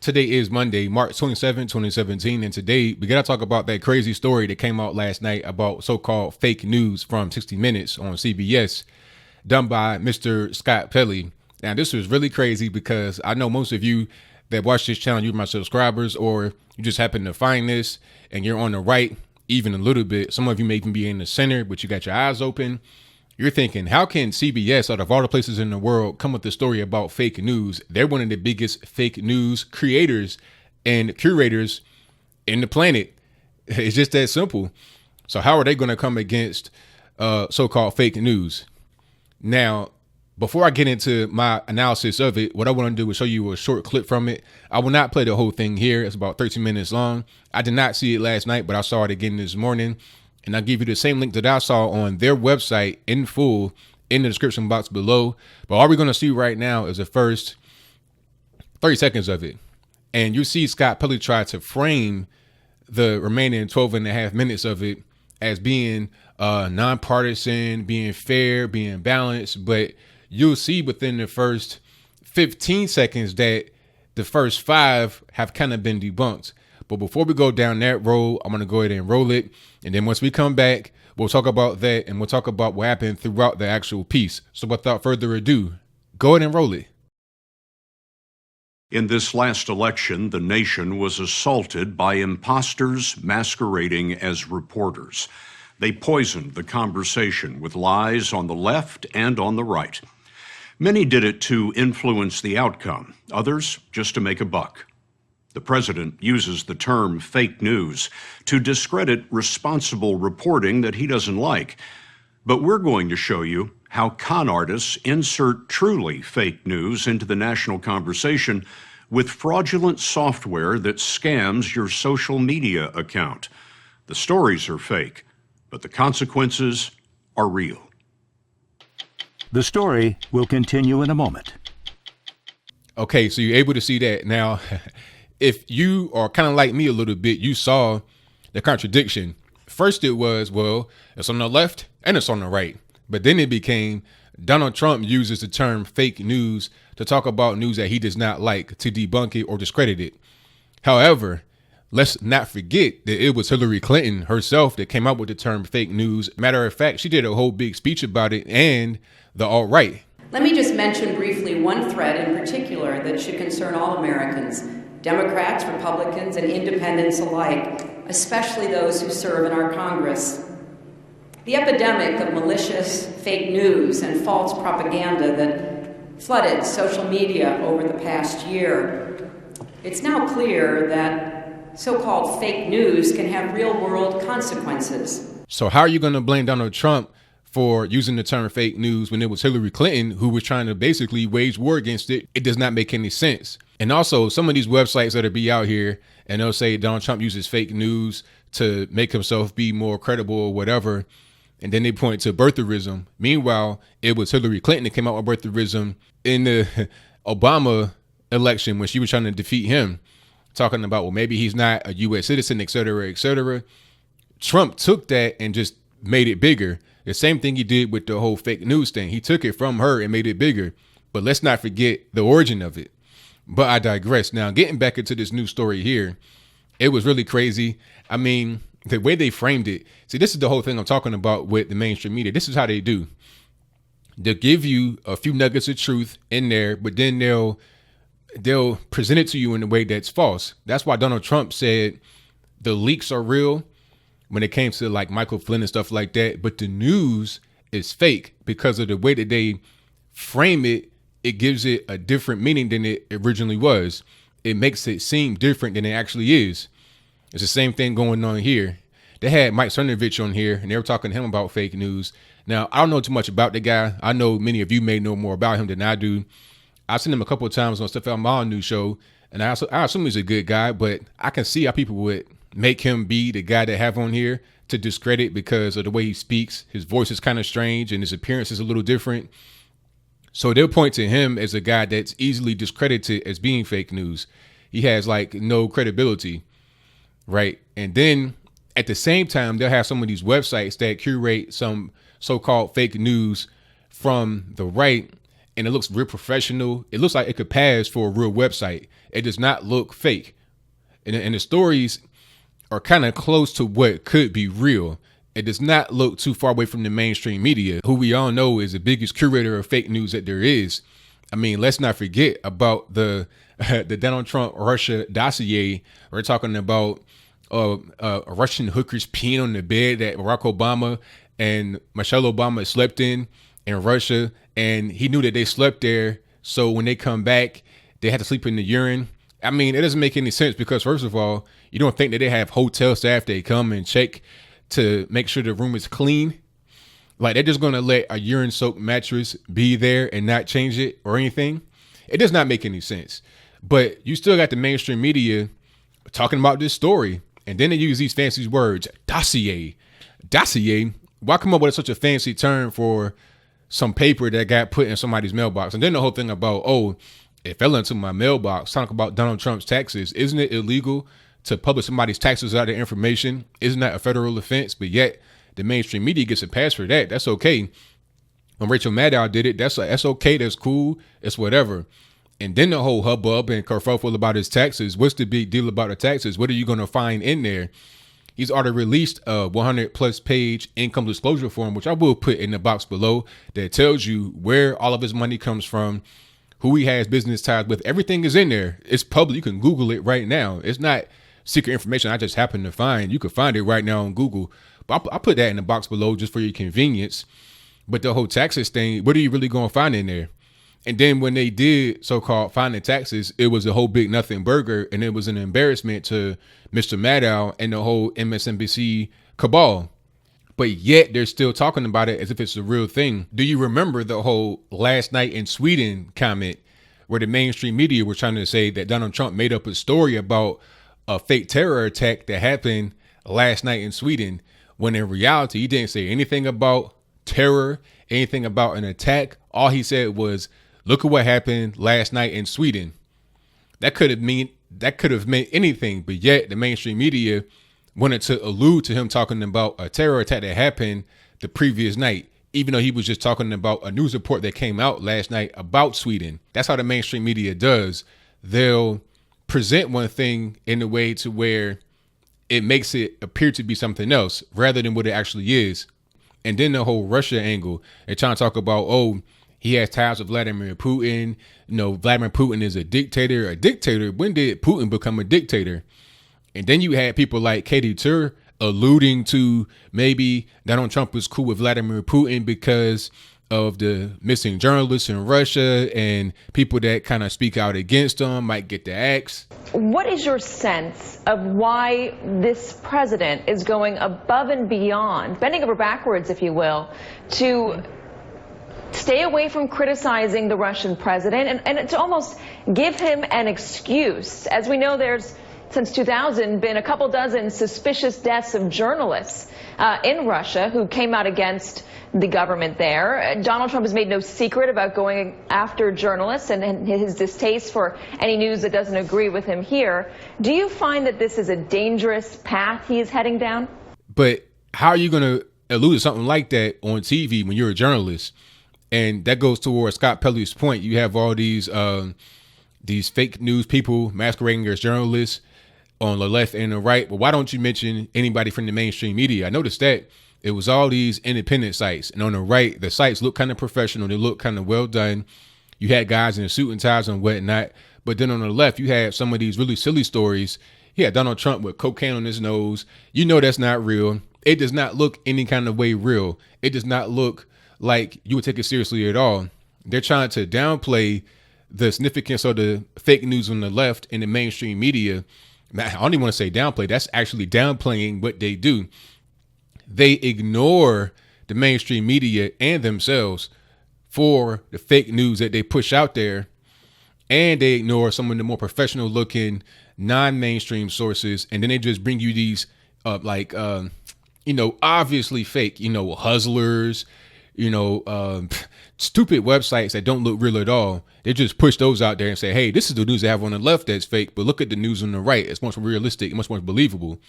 Today is Monday, March 27, 2017, and today we got to talk about that crazy story that came out last night about so-called fake news from 60 Minutes on CBS, done by Mr. Scott Pelley. Now, this was really crazy because I know most of you that watch this channel, you're my subscribers, or you just happen to find this and you're on the right even a little bit. Some of you may even be in the center, but you got your eyes open. You're thinking, how can CBS, out of all the places in the world, come with a story about fake news? They're one of the biggest fake news creators and curators in the planet. It's just that simple. So how are they going to come against so-called fake news? Now, before I get into my analysis of it, what I want to do is show you a short clip from it. I will not play the whole thing here. It's about 13 minutes long. I did not see it last night, but I saw it again this morning. And I'll give you the same link that I saw on their website in full in the description box below. But all we're going to see right now is the first 30 seconds of it. And you see Scott Pelley try to frame the remaining 12 and a half minutes of it as being non-partisan, being fair, being balanced. But you'll see within the first 15 seconds that the first 5 have kind of been debunked. But before we go down that road, I'm going to go ahead and roll it. And then once we come back, we'll talk about that and we'll talk about what happened throughout the actual piece. So without further ado, go ahead and roll it. In this last election, the nation was assaulted by imposters masquerading as reporters. They poisoned the conversation with lies on the left and on the right. Many did it to influence the outcome, others just to make a buck. The president uses the term fake news to discredit responsible reporting that he doesn't like. But we're going to show you how con artists insert truly fake news into the national conversation with fraudulent software that scams your social media account. The stories are fake, but the consequences are real. The story will continue in a moment. Okay, so you're able to see that now. If you are kind of like me a little bit, you saw the contradiction. First, it was, well, it's on the left and it's on the right. But then it became Donald Trump uses the term fake news to talk about news that he does not like, to debunk it or discredit it. However, let's not forget that it was Hillary Clinton herself that came up with the term fake news. Matter of fact, she did a whole big speech about it, and the alt-right. Let me just mention briefly one thread in particular that should concern all Americans. Democrats, Republicans, and independents alike, especially those who serve in our Congress. The epidemic of malicious fake news and false propaganda that flooded social media over the past year. It's now clear that so-called fake news can have real-world consequences. So how are you going to blame Donald Trump for using the term fake news when it was Hillary Clinton who was trying to basically wage war against it? It does not make any sense. And also, some of these websites that'll be out here and they'll say Donald Trump uses fake news to make himself be more credible or whatever. And then they point to birtherism. Meanwhile, it was Hillary Clinton that came out with birtherism in the Obama election when she was trying to defeat him, talking about, well, maybe he's not a U.S. citizen, et cetera, et cetera. Trump took that and just made it bigger. The same thing he did with the whole fake news thing. He took it from her and made it bigger. But let's not forget the origin of it. But I digress. Now, getting back into this new story here, it was really crazy. I mean, the way they framed it. See, this is the whole thing I'm talking about with the mainstream media. This is how they do. They'll give you a few nuggets of truth in there, but then they'll present it to you in a way that's false. That's why Donald Trump said the leaks are real when it came to like Michael Flynn and stuff like that. But the news is fake because of the way that they frame it. It gives it a different meaning than it originally was. It makes it seem different than it actually is. It's the same thing going on here. They had Mike Cernovich on here and they were talking to him about fake news. Now, I don't know too much about the guy. I know many of you may know more about him than I do. I've seen him a couple of times on Stuff Out My News show, and I assume he's a good guy, but I can see how people would make him be the guy they have on here to discredit because of the way he speaks. His voice is kind of strange and his appearance is a little different. So they'll point to him as a guy that's easily discredited as being fake news. He has like no credibility, right? And then at the same time, they'll have some of these websites that curate some so-called fake news from the right, and it looks real professional. It looks like it could pass for a real website. It does not look fake. And the stories are kind of close to what could be real. It does not look too far away from the mainstream media, who we all know is the biggest curator of fake news that there is. I mean, let's not forget about the Donald Trump Russia dossier. We're talking about Russian hookers peeing on the bed that Barack Obama and Michelle Obama slept in Russia, and he knew that they slept there. So when they come back, they had to sleep in the urine. I mean, it doesn't make any sense because, first of all, you don't think that they have hotel staff that come and check to make sure the room is clean. Like, they're just going to let a urine soaked mattress be there and not change it or anything. It does not make any sense. But you still got the mainstream media talking about this story. And then they use these fancy words, dossier. Why come up with such a fancy term for some paper that got put in somebody's mailbox? And then the whole thing about, oh, it fell into my mailbox, talking about Donald Trump's taxes. Isn't it illegal to publish somebody's taxes out of information? Isn't that a federal offense? But yet the mainstream media gets a pass for that. That's okay. When Rachel Maddow did it, that's okay. That's cool. It's whatever. And then the whole hubbub and kerfuffle about his taxes. What's the big deal about the taxes? What are you going to find in there? He's already released a 100+ page income disclosure form, which I will put in the box below, that tells you where all of his money comes from, who he has business ties with. Everything is in there. It's public. You can Google it right now. It's not secret information I just happen to find. You can find it right now on Google. But I'll put that in the box below just for your convenience. But the whole taxes thing, what are you really going to find in there? And then when they did so-called find the taxes, it was a whole big nothing burger. And it was an embarrassment to Mr. Maddow and the whole MSNBC cabal. But yet they're still talking about it as if it's a real thing. Do you remember the whole last night in Sweden comment where the mainstream media were trying to say that Donald Trump made up a story about a fake terror attack that happened last night in Sweden, when in reality, he didn't say anything about terror, anything about an attack. All he said was, look at what happened last night in Sweden. That could have meant anything, but yet the mainstream media wanted to allude to him talking about a terror attack that happened the previous night, even though he was just talking about a news report that came out last night about Sweden. That's how the mainstream media does. They'll present one thing in a way to where it makes it appear to be something else rather than what it actually is. And then the whole Russia angle, they're trying to talk about, oh, he has ties with Vladimir Putin. You know, Vladimir Putin is a dictator. A dictator? When did Putin become a dictator? And then you had people like Katie Tur alluding to maybe Donald Trump was cool with Vladimir Putin because of the missing journalists in Russia, and people that kind of speak out against him might get the axe. What is your sense of why this president is going above and beyond, bending over backwards, if you will, to stay away from criticizing the Russian president and to almost give him an excuse? As we know, there's, since 2000, been a couple dozen suspicious deaths of journalists in Russia who came out against the government there. Donald Trump has made no secret about going after journalists and his distaste for any news that doesn't agree with him here. Do you find that this is a dangerous path he is heading down? But how are you going to allude to something like that on TV when you're a journalist? And that goes towards Scott Pelley's point. You have all these fake news people masquerading as journalists on the left and the right. But why don't you mention anybody from the mainstream media? I noticed that it was all these independent sites. And on the right, the sites look kind of professional. They look kind of well done. You had guys in suit and ties and whatnot. But then on the left, you had some of these really silly stories. You had Donald Trump with cocaine on his nose. You know that's not real. It does not look any kind of way real. It does not look like you would take it seriously at all. They're trying to downplay the significance of the fake news on the left in the mainstream media. I don't even want to say downplay. That's actually downplaying what they do. They ignore the mainstream media and themselves for the fake news that they push out there. And they ignore some of the more professional looking non-mainstream sources. And then they just bring you these obviously fake, hustlers, stupid websites that don't look real at all. They just push those out there and say, hey, this is the news they have on the left that's fake, but look at the news on the right. It's much more realistic, much more believable.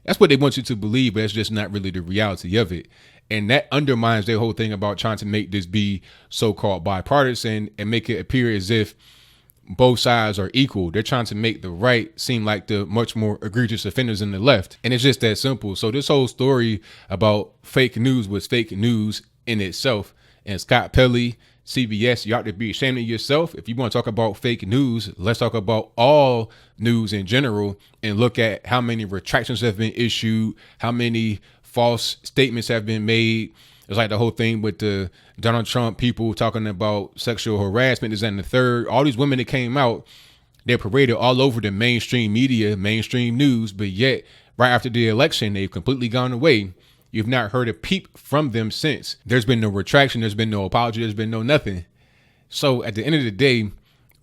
That's what they want you to believe, but it's just not really the reality of it. And that undermines their whole thing about trying to make this be so-called bipartisan and make it appear as if both sides are equal. They're trying to make the right seem like the much more egregious offenders than the left. And it's just that simple. So this whole story about fake news was fake news in itself. And Scott Pelley, CBS, you ought to be ashamed of yourself. If you want to talk about fake news, let's talk about all news in general and look at how many retractions have been issued, how many false statements have been made. It's like the whole thing with the Donald Trump people talking about sexual harassment, is and the third. All these women that came out, they're paraded all over the mainstream media, mainstream news, but yet right after the election, they've completely gone away. You've not heard a peep from them since. There's been no retraction. There's been no apology. There's been no nothing. So at the end of the day,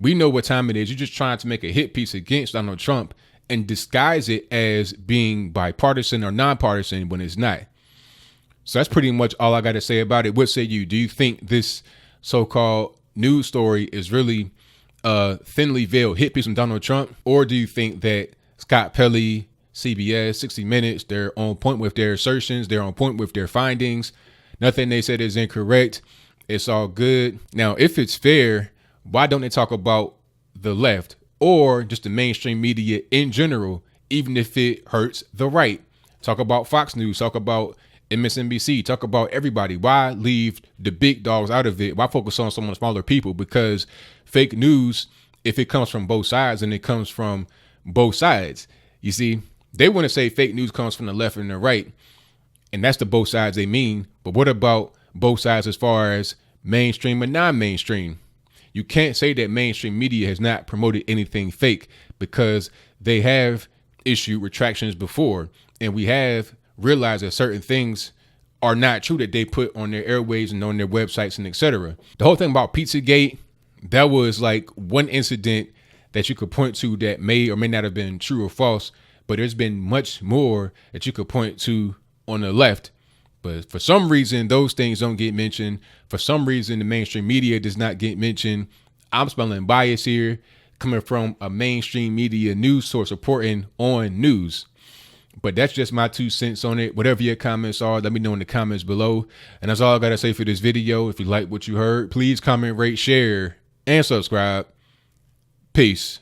we know what time it is. You're just trying to make a hit piece against Donald Trump and disguise it as being bipartisan or nonpartisan when it's not. So that's pretty much all I got to say about it. What say you? Do you think this so-called news story is really a thinly veiled hit piece from Donald Trump? Or do you think that Scott Pelley, CBS, 60 Minutes, they're on point with their assertions, they're on point with their findings, nothing they said is incorrect, it's all good? Now, if it's fair, why don't they talk about the left or just the mainstream media in general, even if it hurts the right? Talk about Fox News, talk about MSNBC, talk about everybody. Why leave the big dogs out of it? Why focus on some of the smaller people? Because fake news, if it comes from both sides, and it comes from both sides. You see, they want to say fake news comes from the left and the right, and that's the both sides they mean. But what about both sides as far as mainstream and non-mainstream? You can't say that mainstream media has not promoted anything fake, because they have issued retractions before, and we have realized that certain things are not true that they put on their airwaves and on their websites and etc. The whole thing about Pizzagate, that was like one incident that you could point to that may or may not have been true or false, but there's been much more that you could point to on the left. But for some reason, those things don't get mentioned. For some reason, the mainstream media does not get mentioned. I'm smelling bias here coming from a mainstream media news source reporting on news. But that's just my 2 cents on it. Whatever your comments are, let me know in the comments below. And that's all I got to say for this video. If you like what you heard, please comment, rate, share, and subscribe. Peace.